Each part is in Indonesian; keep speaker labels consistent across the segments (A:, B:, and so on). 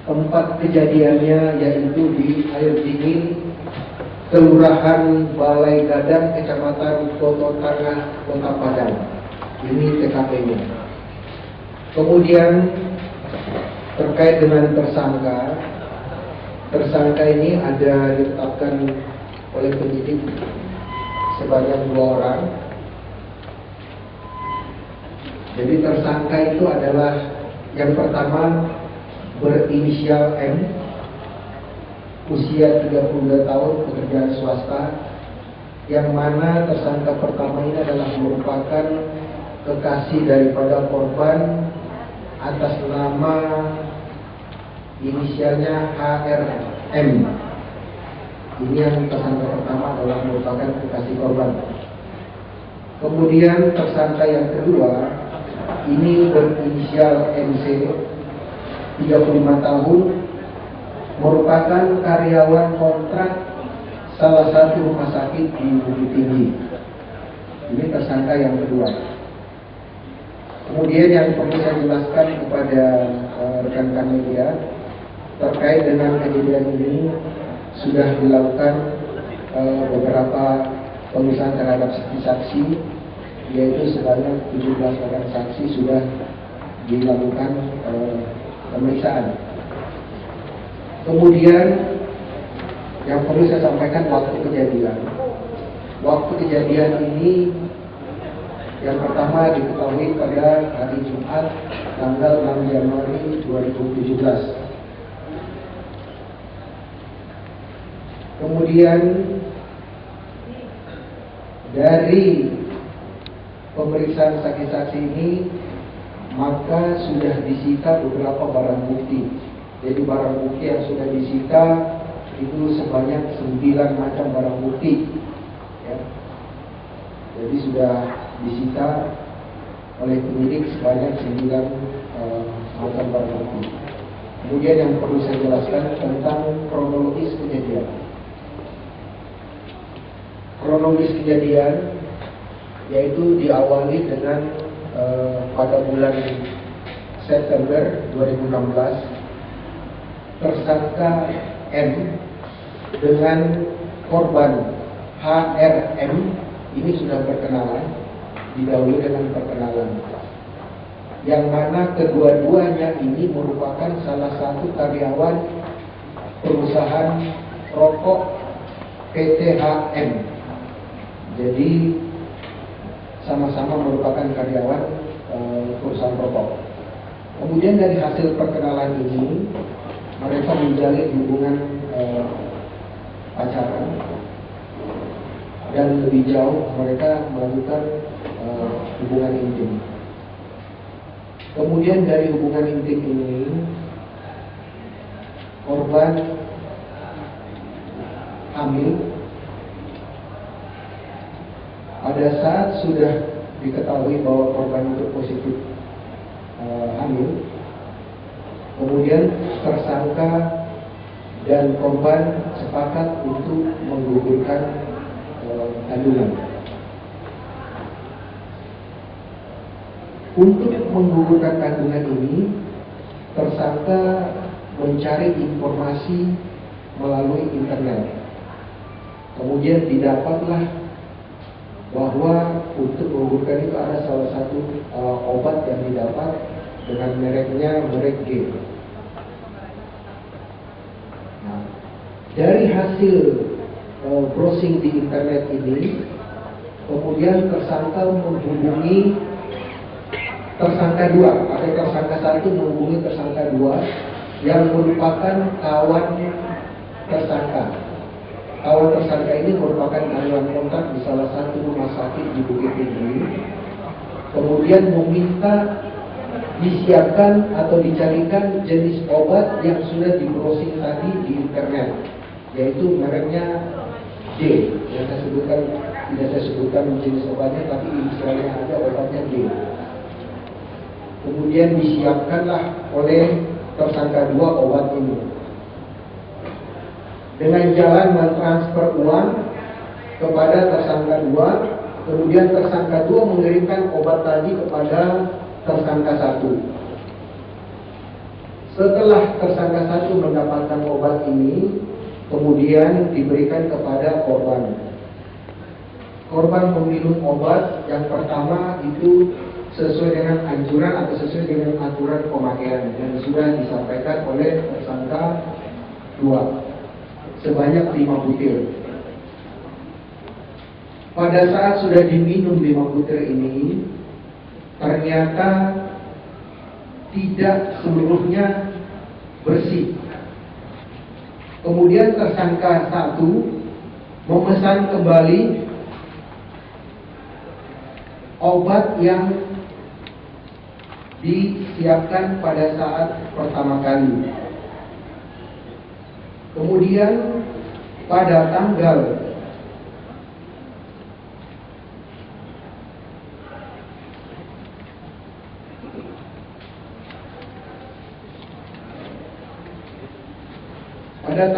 A: Tempat kejadiannya yaitu di Air Dingin, Kelurahan Balai Gadang, Kecamatan Koto Tengah, Kota Padang. Ini TKP-nya. Kemudian terkait dengan tersangka ini ada ditetapkan oleh penyidik sebanyak 2 orang. Jadi tersangka itu adalah yang pertama berinisial M, usia 32 tahun, pekerjaan swasta, yang mana tersangka pertama ini adalah merupakan kekasih daripada korban atas nama inisialnya HRM. Ini yang tersangka pertama adalah merupakan kekasih korban. Kemudian tersangka yang kedua ini berinisial MC, 35 tahun, merupakan karyawan kontrak salah satu rumah sakit di Bukit Tinggi. Ini tersangka yang kedua. Kemudian yang perlu saya jelaskan kepada rekan-rekan media terkait dengan kejadian ini, sudah dilakukan beberapa pemeriksaan terhadap saksi-saksi, yaitu sebanyak 17 orang saksi sudah dilakukan pemeriksaan. Kemudian yang perlu saya sampaikan waktu kejadian. Waktu kejadian ini yang pertama diketahui pada hari Jumat tanggal 6 Januari 2017. Kemudian dari pemeriksaan saksi-saksi ini maka sudah disita beberapa barang bukti. Jadi barang bukti yang sudah disita itu sebanyak 9 macam barang bukti, ya. Jadi sudah disita oleh penyidik sebanyak 9 macam barang bukti. Kemudian yang perlu saya jelaskan tentang kronologis kejadian. Kronologis kejadian yaitu diawali dengan pada bulan September 2016, tersangka M dengan korban HRM ini sudah berkenalan, didahului dengan perkenalan, yang mana kedua-duanya ini merupakan salah satu karyawan perusahaan rokok PT HM. Jadi sama-sama merupakan karyawan perusahaan rokok. Kemudian dari hasil perkenalan ini mereka menjalin hubungan pacaran, dan lebih jauh mereka melakukan hubungan intim. Kemudian dari hubungan intim ini korban hamil. Pada saat sudah diketahui bahwa korban itu positif hamil, kemudian tersangka dan korban sepakat untuk menggugurkan kandungan. Untuk menggugurkan kandungan ini, tersangka mencari informasi melalui internet. Kemudian didapatlah bahwa untuk menggugurkan itu ada salah satu obat yang didapat dengan mereknya merek G. Nah, dari hasil browsing di internet ini, kemudian tersangka menghubungi tersangka 2, atau tersangka 1 menghubungi tersangka 2 yang merupakan kawan tersangka. Kawan tersangka ini merupakan karyawan kontrak di salah satu rumah sakit di Bukit Tinggi. Kemudian meminta disiapkan atau dicarikan jenis obat yang sudah di-browsing tadi di internet, yaitu mereknya D. Yang saya sebutkan, tidak saya sebutkan jenis obatnya, tapi inisialnya ada, obatnya D. Kemudian disiapkanlah oleh tersangka 2 obat ini. Dengan jalan mentransfer uang kepada tersangka 2, kemudian tersangka 2 mengirimkan obat tadi kepada tersangka 1. Setelah tersangka satu mendapatkan obat ini, kemudian diberikan kepada korban. Korban meminum obat yang pertama itu sesuai dengan anjuran atau sesuai dengan aturan pemakaian yang sudah disampaikan oleh tersangka 2 sebanyak 5 butir. Pada saat sudah diminum 5 butir ini, ternyata tidak seluruhnya bersih. Kemudian tersangka 1 memesan kembali obat yang disiapkan pada saat pertama kali. Kemudian pada tanggal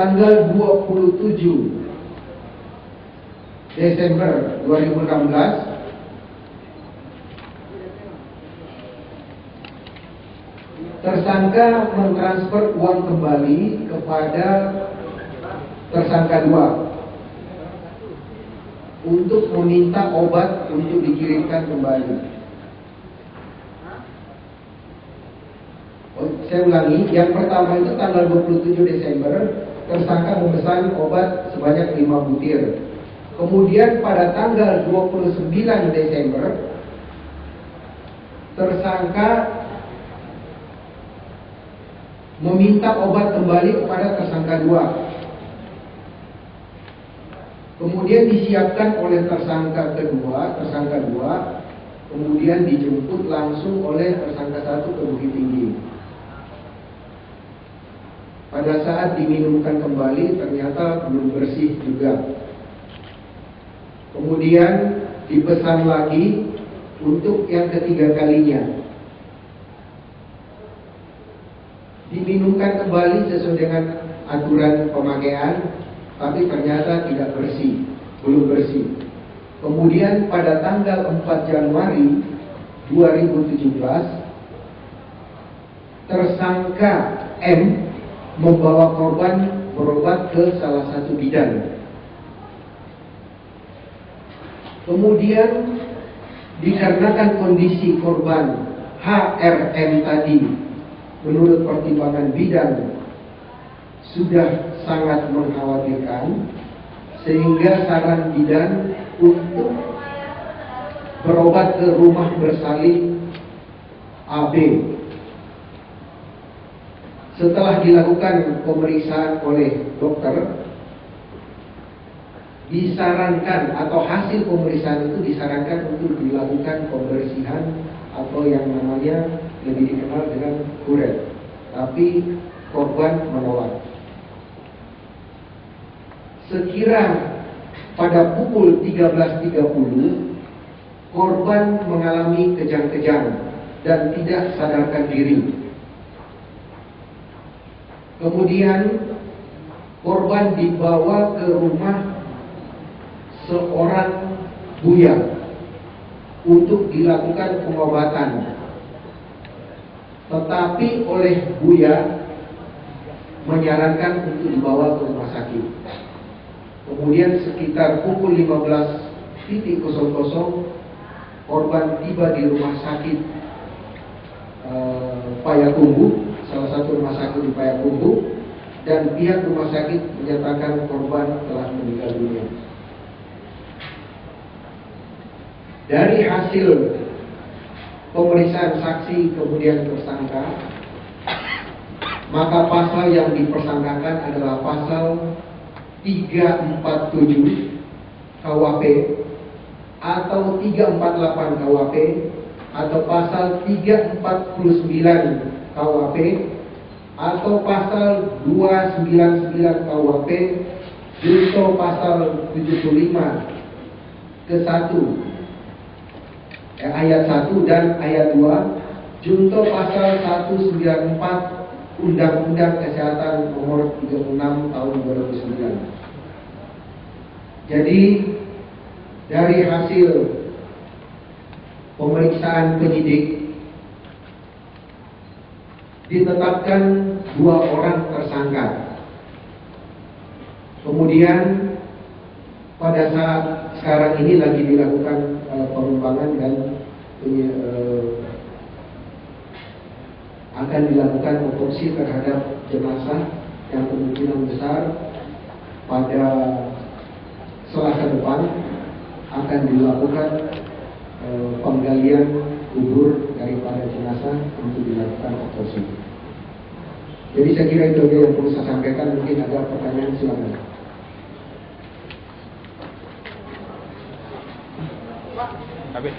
A: tanggal 27 Desember 2016, tersangka mentransfer uang kembali kepada tersangka 2 untuk meminta obat untuk dikirimkan kembali. Saya ulangi, yang pertama itu tanggal 27 Desember, tersangka memesan obat sebanyak 5 butir. Kemudian pada tanggal 29 Desember, tersangka meminta obat kembali kepada tersangka 2. Kemudian disiapkan oleh tersangka 2, kemudian dijemput langsung oleh tersangka 1 ke Bukit Tinggi. Pada saat diminumkan kembali ternyata belum bersih juga. Kemudian dipesan lagi untuk yang ketiga kalinya. Diminumkan kembali sesuai dengan aturan pemakaian, tapi ternyata tidak bersih, belum bersih. Kemudian pada tanggal 4 Januari 2017, tersangka M membawa korban berobat ke salah satu bidan. Kemudian dikarenakan kondisi korban HRM tadi menurut pertimbangan bidan sudah sangat mengkhawatirkan, sehingga saran bidan untuk berobat ke rumah bersalin AB. Setelah dilakukan pemeriksaan oleh dokter, disarankan atau hasil pemeriksaan itu disarankan untuk dilakukan pembersihan atau yang namanya lebih dikenal dengan kuret. Tapi korban menolak. Sekira pada pukul 13.30, korban mengalami kejang-kejang dan tidak sadarkan diri. Kemudian korban dibawa ke rumah seorang buya untuk dilakukan pengobatan. Tetapi oleh buya menyarankan untuk dibawa ke rumah sakit. Kemudian sekitar pukul 15.00 korban tiba di rumah sakit Payakumbuh, salah satu rumah sakit di Payakumbuh, dan pihak rumah sakit menyatakan korban telah meninggal dunia. Dari hasil pemeriksaan saksi kemudian tersangka, maka pasal yang dipersangkakan adalah pasal 347 KUHP atau 348 KUHP atau pasal 349 KUHP atau pasal 299 KUHP junto pasal 75 ke 1 ayat 1 dan ayat 2 junto pasal 194 Undang-Undang Kesehatan Nomor 36 Tahun 2009. Jadi dari hasil pemeriksaan penyidik, ditetapkan 2 orang tersangka. Kemudian pada saat sekarang ini lagi dilakukan pengembangan dan akan dilakukan otopsi terhadap jenazah yang kemungkinan besar pada Selasa depan akan dilakukan penggalian kubur daripada jenazah untuk dilakukan otopsi. Jadi saya kira itu aja yang perlu saya sampaikan. Mungkin ada pertanyaan, silakan.
B: Habis.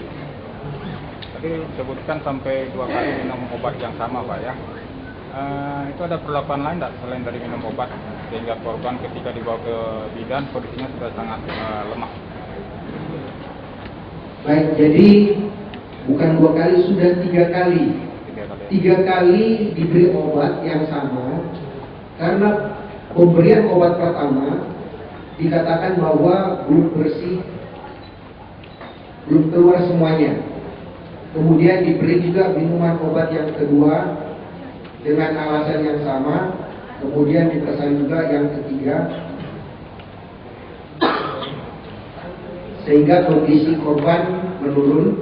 B: Tadi sebutkan sampai 2 kali minum obat yang sama, Pak ya. Itu ada perlakuan lain tidak selain dari minum obat sehingga korban ketika dibawa ke bidan kondisinya sudah sangat lemah?
A: Baik, jadi bukan 2 kali, sudah 3 kali. 3 kali diberi obat yang sama, karena pemberian obat pertama dikatakan bahwa belum bersih, belum keluar semuanya. Kemudian diberi juga minuman obat yang kedua dengan alasan yang sama. Kemudian dipesan juga yang ketiga, sehingga kondisi korban menurun.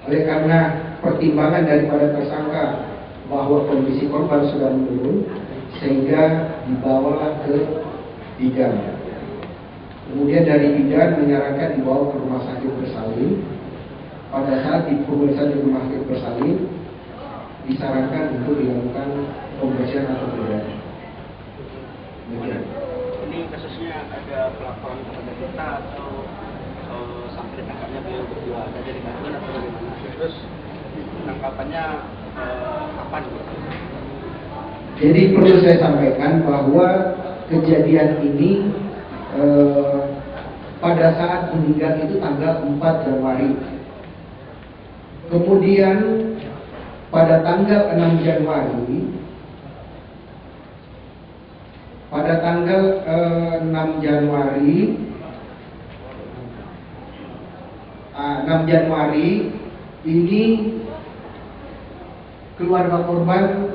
A: Oleh karena pertimbangan daripada tersangka bahwa kondisi korban sudah menurun, sehingga dibawalah ke bidan. Kemudian dari bidan menyarankan dibawa ke rumah sakit bersalin. Pada saat di pemeriksaan di rumah sakit bersalin, disarankan untuk dilakukan pembersihan atau bedah.
C: Ini kasusnya ada pelaporan kepada kita atau sampai ditangkapnya beliau berdua ada dari gabungan atau bagaimana? Terus penangkapannya kapan?
A: Jadi perlu saya sampaikan bahwa kejadian ini pada saat meninggal itu tanggal 4 Januari. Kemudian pada tanggal 6 Januari, pada tanggal 6 Januari ini keluarga korban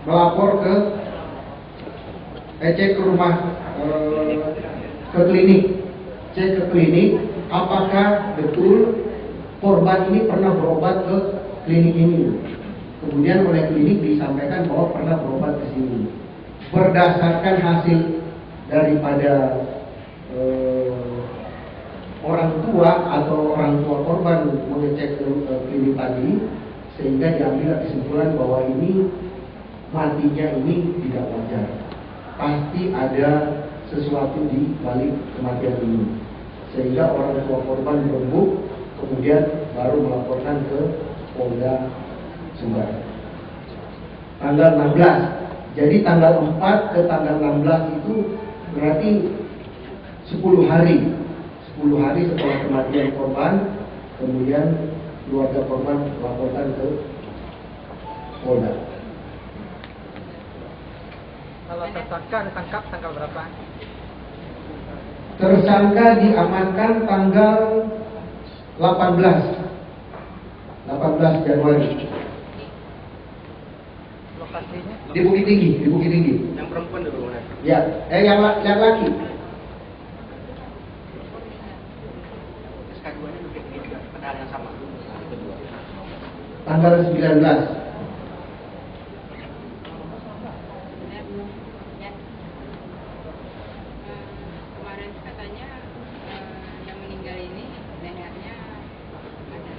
A: melapor ke cek ke rumah ke klinik, cek ke klinik apakah betul korban ini pernah berobat ke klinik ini. Kemudian oleh klinik disampaikan bahwa pernah berobat ke sini. Berdasarkan hasil daripada orang tua atau orang tua korban mengecek ke klinik tadi, sehingga diambil kesimpulan bahwa ini matinya ini tidak wajar. Pasti ada sesuatu di balik kematian ini, sehingga orang tua korban berembuk, kemudian baru melaporkan ke Polda Sumbar. Tanggal 16. Jadi tanggal 4 ke tanggal 16 itu berarti 10 hari. 10 hari setelah kematian korban, kemudian keluarga korban melaporkan ke Polda.
D: Kalau tersangka ditangkap tanggal berapa?
A: Tersangka diamankan tanggal 18 Januari.
D: Lokasinya?
A: Di Bukit Tinggi, di Bukit Tinggi.
C: Yang perempuan dulu mana?
A: Ya, yang laki.
C: SK2-nya juga pada hal yang sama. Kedua.
A: Tanggal 19.
E: Kemarin katanya yang meninggal ini lehernya ada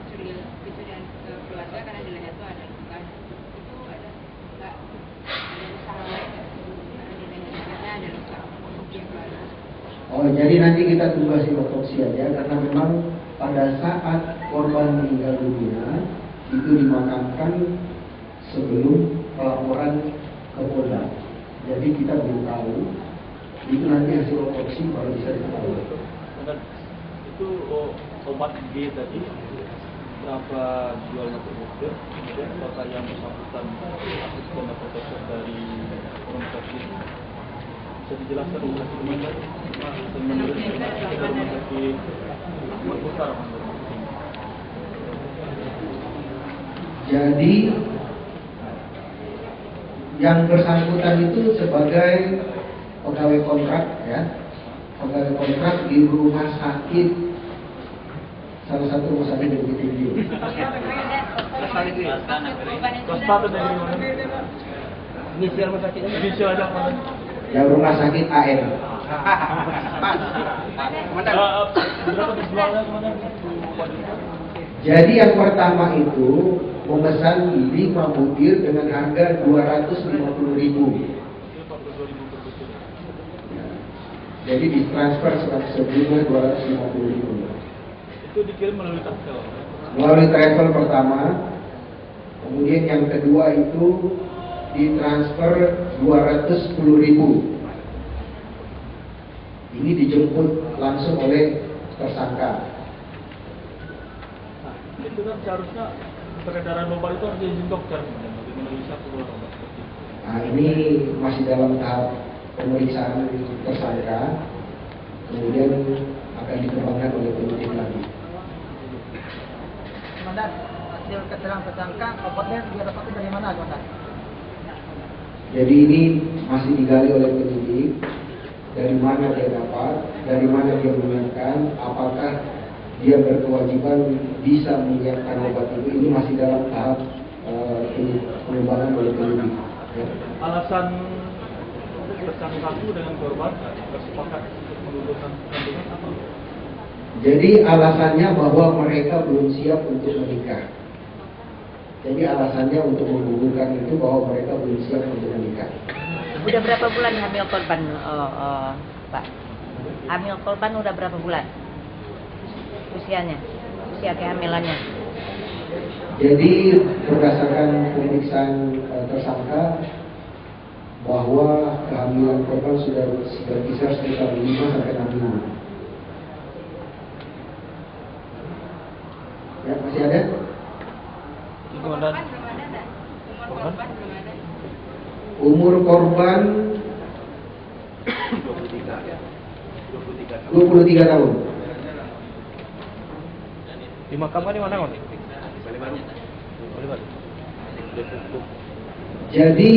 E: kecurian ke keluarga karena di leher itu ada luka. Itu ada nggak ada usaha lain nggak? Karena di lehernya ada luka.
A: Oh, jadi nanti kita tunggu hasil otopsi aja, karena memang pada saat korban meninggal dunia itu dimakamkan sebelum pelaporan ke Polda. Jadi kita belum tahu. Itu nanti hasil otopsi baru bisa diketahui.
F: Itu obat G tadi berapa jualnya per butir? Kemudian apakah yang bersangkutan asisten atau profesor dari rumah sakit bisa dijelaskan rumah sakit mana? Rumah sakit Ahmad Bukhara.
A: Jadi yang bersangkutan itu sebagai pegawai kontrak ya, pegawai kontrak di rumah sakit, salah satu rumah sakit di Bukit Tinggi.
F: Swasta dari mana? Inisial rumah sakit. Inisial aja mana?
A: Yang rumah sakit AN.
F: Berapa dijualnya kemana?
A: Jadi yang pertama itu memesan 5 butir dengan harga 250.000. Jadi ditransfer sejumlah 250.000.
F: Itu dikirim melalui travel.
A: Melalui travel pertama, kemudian yang kedua itu ditransfer 210.000. Ini dijemput langsung oleh tersangka.
F: Nah, itu kan seharusnya peredaran obat itu harus izin dokter, bagaimana bisa keluar obat seperti itu?
A: Nah, ini masih dalam tahap pemeriksaan tersangka, kemudian akan dikembangkan oleh penyidik lagi.
D: Komandan, hasil keterangan tersangka, obatnya dia dapatnya dari mana, Komandan?
A: Jadi ini masih digali oleh penyidik, dari mana dia dapat, dari mana dia menyiapkan, apakah dia berkewajiban bisa menyiapkan obat itu. Ini masih dalam tahap pengembangan oleh penyidik. Ya.
F: Alasan tersangka satu dengan korban bersepakat menurunkan kandungan apa?
A: Jadi alasannya bahwa mereka belum siap untuk menikah. Jadi alasannya untuk menggugurkan itu bahwa mereka belum siap untuk menikah.
G: Udah berapa bulan hamil korban, Pak? Hamil korban udah berapa bulan? Usianya, usia kehamilannya?
A: Jadi berdasarkan pemeriksaan tersangka bahwa kehamilan korban sudah berkisar sekitar 5 sampai 6 minggu. Ya, masih ada?
F: Komandan.
E: Umur korban belum ada.
A: Umur korban 23 tahun.
F: Di mahkamah di mana, Mas?
A: Jadi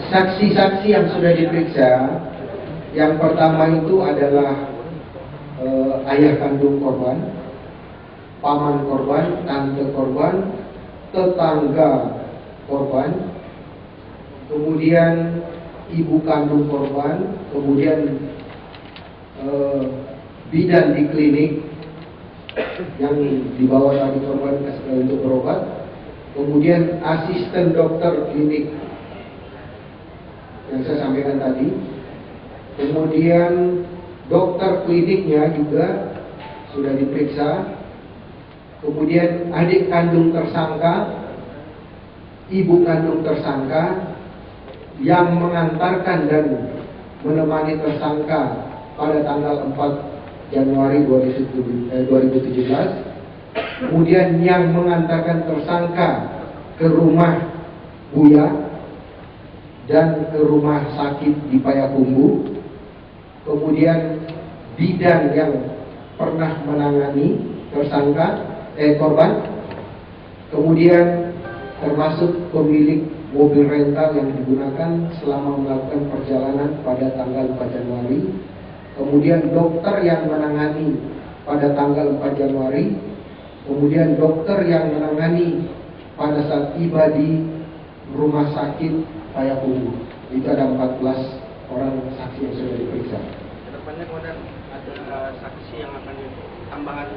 A: saksi-saksi yang sudah diperiksa, yang pertama itu adalah ayah kandung korban, paman korban, tante korban, tetangga korban, kemudian ibu kandung korban, kemudian bidan di klinik yang dibawa tadi korban untuk berobat, kemudian asisten dokter klinik yang saya sampaikan tadi, kemudian dokter kliniknya juga sudah diperiksa, kemudian adik kandung tersangka, ibu kandung tersangka yang mengantarkan dan menemani tersangka pada tanggal 4 Januari 2017, kemudian yang mengantarkan tersangka ke rumah Buya dan ke rumah sakit di Payakumbuh, kemudian bidan yang pernah menangani tersangka korban, kemudian termasuk pemilik mobil rental yang digunakan selama melakukan perjalanan pada tanggal 4 Januari, kemudian dokter yang menangani pada tanggal 4 Januari, kemudian dokter yang menangani pada saat tiba di rumah sakit Payakumbuh. Itu ada 14 orang saksi yang sudah diperiksa.
C: Kedepannya kemudian ada saksi yang akan tambahan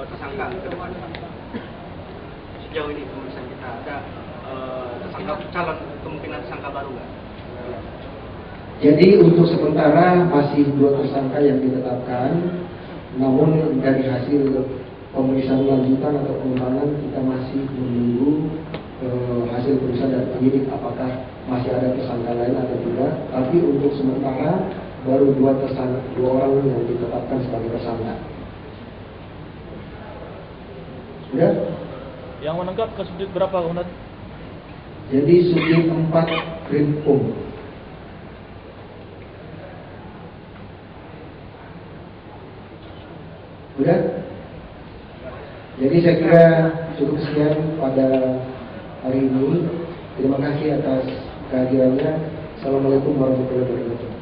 C: tersangka ke depan. Sejauh ini pemeriksaan kita ada tersangka calon, kemungkinan tersangka baru nggak?
A: Jadi untuk sementara masih 2 tersangka yang ditetapkan, namun dari hasil pemeriksaan lanjutan atau pengembangan kita masih menunggu hasil pemeriksaan dari penyidik apakah masih ada tersangka lain atau tidak. Tapi untuk sementara baru 2 tersangka, 2 orang yang ditetapkan sebagai tersangka. Sudah?
F: Yang menangkap ke subdit berapa, Komandan?
A: Jadi subdit 4 Krimkum. Sudah? Jadi saya kira cukup sekian pada hari ini. Terima kasih atas kehadirannya. Assalamualaikum warahmatullahi wabarakatuh.